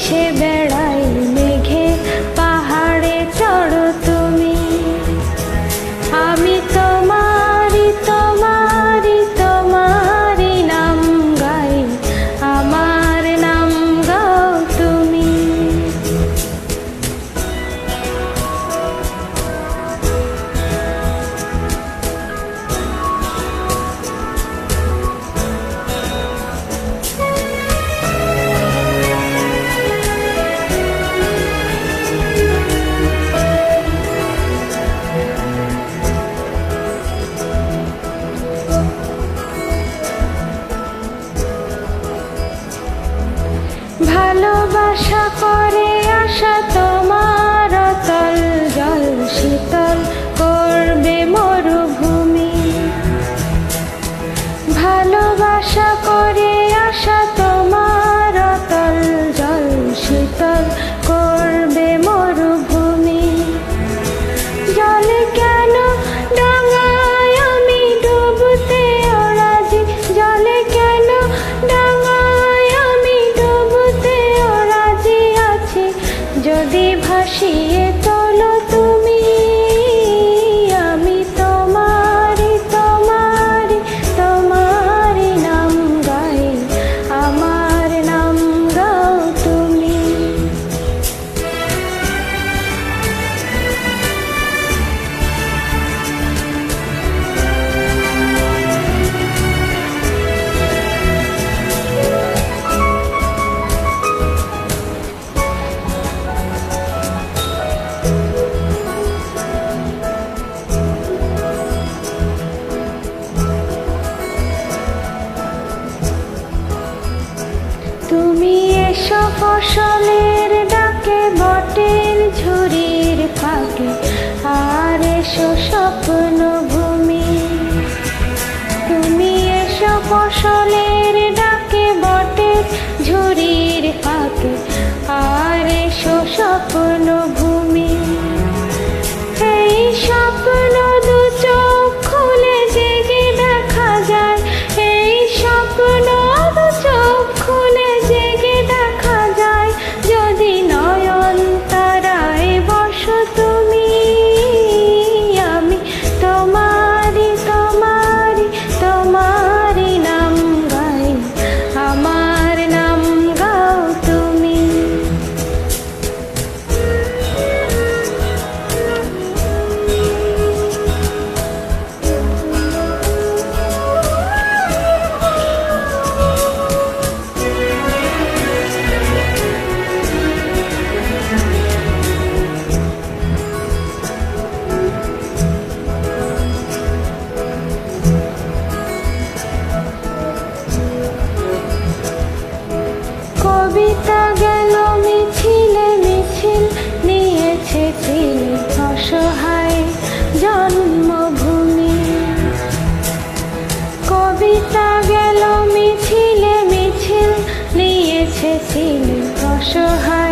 ভেসে বেড়াই মেঘে পাহাড়ে চড়ো তুমি। আমি তোমারি তোমারি তোমারি নাম গাই, আমার নাম গাও তুমি। ভালোবাসা করে আশা তোমার অতল জল শীতল করবে মরুভূমি। ভালোবাসা করে আশা তোমার অতল জল শীতল করবে মরুভূমি। জলে কেন ডাঙায় আমি ডুবতে রাজি, জলে কেন ডাঙায় আমি ডুবতে রাজি আছি, যদি ভাসিয়ে তোলো তুমি। আমি তোমারি তোমারি তোমারি নাম গাই, আমার নাম গাও তুমি। তুমি এসো ফসলের ডাকে বটের ঝুড়ির ফাঁকে, আর এসো স্বপ্ন ভূমি। তুমি এসো ফসলের ডাকে বটের ঝুড়ির ফাঁকে, আর এসো স্বপ্ন ভূমি। এই স্বপ্ন দু চোখ খুলে জেগে দেখা যায়, এই স্বপ্ন দু চোখ খুলে জেগে দেখা যায়, যদি নয়ন তারায় বসো তুমি। আমি তোমারি তোমারি তোমারি নাম গাই, আমার নাম গাও তুমি। কবিতা গেল মিছিলে মিছিল নিয়েছে চিল অসহায় জন্মভূমি। কবিতা গেল মিছিলে মিছিল নিয়েছে চিল অসহায়